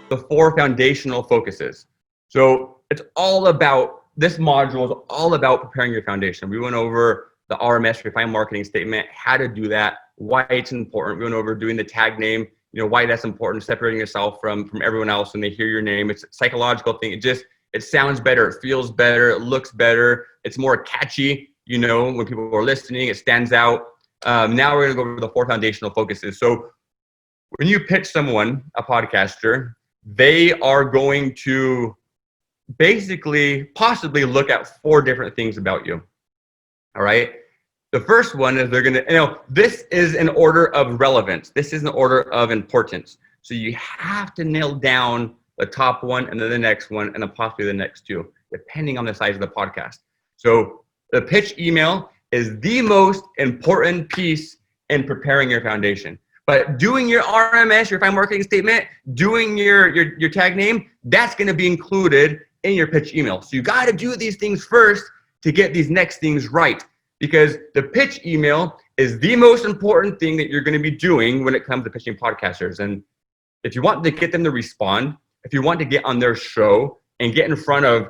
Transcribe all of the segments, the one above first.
the 4 foundational focuses. So it's all about, this module is all about preparing your foundation. We went over the RMS, refined marketing statement, how to do that, why it's important. We went over doing the tag name, why that's important, separating yourself from everyone else when they hear your name. It's a psychological thing. It sounds better, it feels better, it looks better, it's more catchy, when people are listening, it stands out. Now we're gonna go over the 4 foundational focuses. So when you pitch someone, a podcaster, they are going to basically possibly look at 4 different things about you. All right. The first one is they're going to, this is an order of relevance. This is an order of importance. So you have to nail down the top one and then the next one and then possibly the next 2, depending on the size of the podcast. So the pitch email is the most important piece in preparing your foundation. But doing your RMS, your refined marketing statement, doing your tag name, that's going to be included in your pitch email. So you got to do these things first to get these next things right, because the pitch email is the most important thing that you're going to be doing when it comes to pitching podcasters. And if you want to get them to respond, if you want to get on their show and get in front of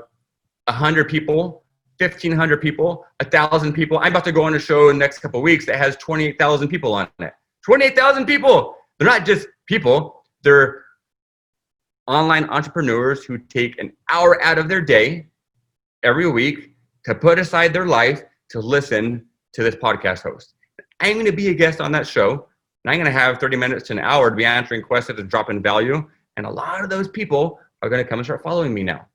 100 people, 1,500 people, 1,000 people, I'm about to go on a show in the next couple of weeks that has 28,000 people on it. 28,000 people. They're not just people. They're online entrepreneurs who take an hour out of their day every week to put aside their life to listen to this podcast host. I'm going to be a guest on that show, and I'm going to have 30 minutes to an hour to be answering questions and dropping value. And a lot of those people are going to come and start following me now.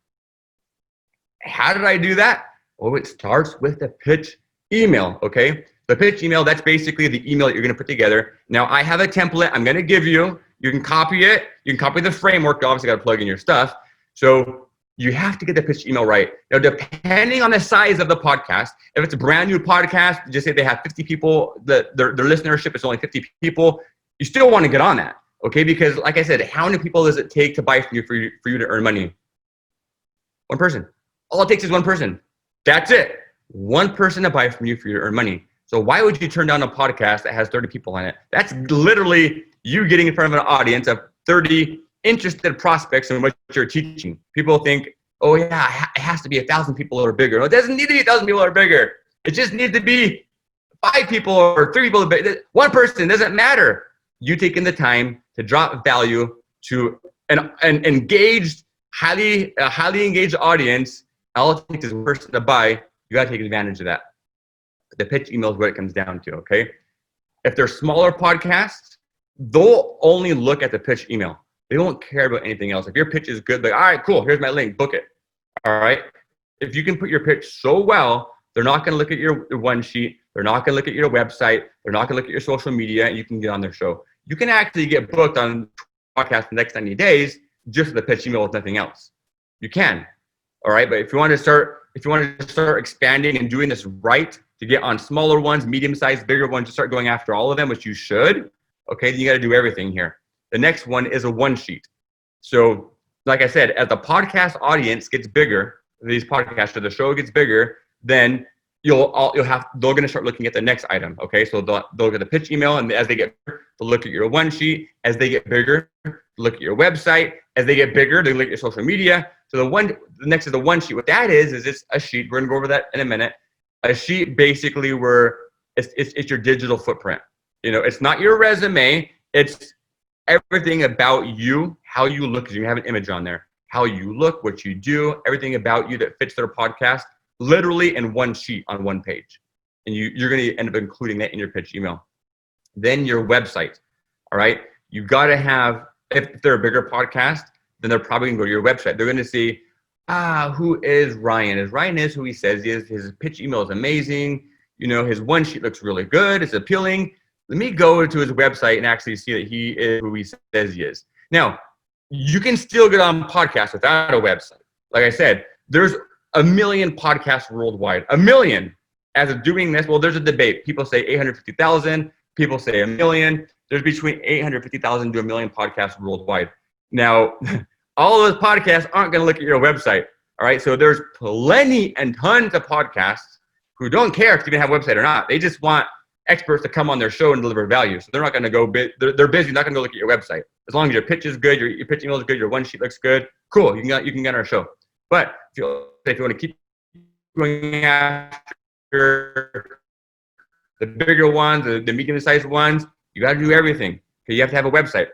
How did I do that? Well, it starts with the pitch email, okay? The pitch email, that's basically the email that you're going to put together. Now, I have a template I'm going to give you. You can copy it. You can copy the framework. You obviously got to plug in your stuff. So you have to get the pitch email right. Now, depending on the size of the podcast, if it's a brand new podcast, just say they have 50 people, their listenership is only 50 people, you still want to get on that, okay? Because like I said, how many people does it take to buy from you for you to earn money? One person. All it takes is one person. That's it. One person to buy from you for you to earn money. So why would you turn down a podcast that has 30 people on it? That's literally you getting in front of an audience of 30 interested prospects in what you're teaching. People think, oh yeah, it has to be 1,000 people or bigger. No, it doesn't need to be 1,000 people or bigger. It just needs to be 5 people or 3 people. One person, doesn't matter. You taking the time to drop value to an engaged, highly engaged audience. All it takes is one person to buy. You got to take advantage of that. The pitch email is what it comes down to, okay? If they're smaller podcasts, they'll only look at the pitch email. They won't care about anything else. If your pitch is good, like, all right, cool, here's my link, book it, all right? If you can put your pitch so well, they're not gonna look at your one sheet, they're not gonna look at your website, they're not gonna look at your social media, and you can get on their show. You can actually get booked on podcast the next 90 days just with the pitch email with nothing else. You can, all right? But if you want to start expanding and doing this right, to get on smaller ones, medium-sized, bigger ones, to start going after all of them, which you should, okay, then you got to do everything here. The next one is a one sheet. So like I said, as the podcast audience gets bigger, these podcasts, the show gets bigger, then they're going to start looking at the next item, okay? So they'll look at the pitch email, and as they get bigger, they'll look at your one sheet. As they get bigger, look at your website. As they get bigger, they look at your social media. So the next is the one sheet. What that is it's a sheet. We're going to go over that in a minute. A sheet basically where it's your digital footprint. It's not your resume. It's everything about you, how you look, because you have an image on there. How you look, what you do, everything about you that fits their podcast, literally in one sheet on one page. And you're going to end up including that in your pitch email. Then your website, all right? You got to have, if they're a bigger podcast, then they're probably going to go to your website. They're going to see, who is Ryan? Ryan is who he says he is. His pitch email is amazing. His one sheet looks really good. It's appealing. Let me go to his website and actually see that he is who he says he is. Now, you can still get on podcasts without a website. Like I said, there's a million podcasts worldwide. A million. As of doing this, well, there's a debate. People say 850,000. People say a million. There's between 850,000 to a million podcasts worldwide. Now, all of those podcasts aren't going to look at your website, all right? So there's plenty and tons of podcasts who don't care if you even have a website or not. They just want experts to come on their show and deliver value. So they're not going to go, they're busy, not going to go look at your website. As long as your pitch is good, your pitch email is good, your one sheet looks good, cool, you can get on our show. But if you want to keep going after the bigger ones, the medium-sized ones, you got to do everything. Okay, you have to have a website.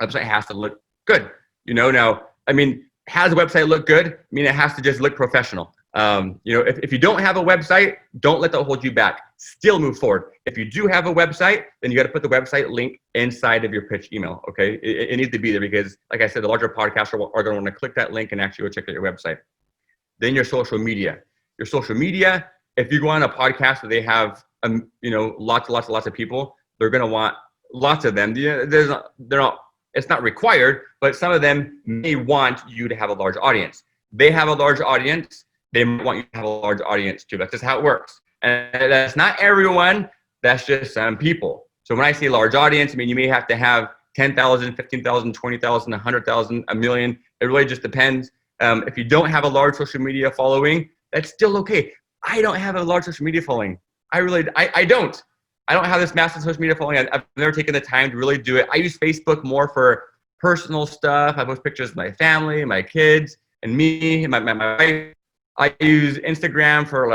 Website has to look good. Now, I mean, has a website look good? I mean, it has to just look professional. If you don't have a website, don't let that hold you back. Still move forward. If you do have a website, then you got to put the website link inside of your pitch email. Okay, it needs to be there because, like I said, the larger podcasters are going to want to click that link and actually go check out your website. Then your social media. Your social media. If you go on a podcast where they have lots of people, they're going to want lots of them. It's not required, but some of them may want you to have a large audience. They have a large audience. They might want you to have a large audience too. That's just how it works. And that's not everyone. That's just some people. So when I say large audience, I mean, you may have to have 10,000, 15,000, 20,000, 100,000, a million. It really just depends. If you don't have a large social media following, that's still okay. I don't have a large social media following. I don't. I don't have this massive social media following. I've never taken the time to really do it. I use Facebook more for personal stuff. I post pictures of my family, my kids, and me, and my wife. I use Instagram for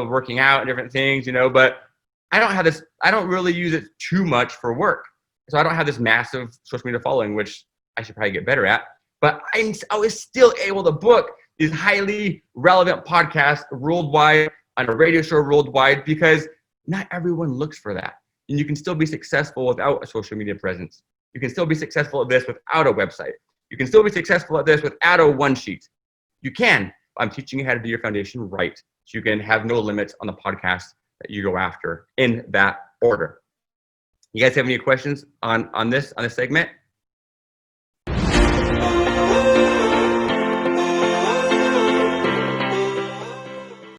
working out and different things, but I don't really use it too much for work. So I don't have this massive social media following, which I should probably get better at. But I was still able to book these highly relevant podcasts worldwide on a radio show worldwide because not everyone looks for that. And you can still be successful without a social media presence. You can still be successful at this without a website. You can still be successful at this without a one sheet. You can. I'm teaching you how to do your foundation right so you can have no limits on the podcast that you go after in that order. You guys have any questions on this segment?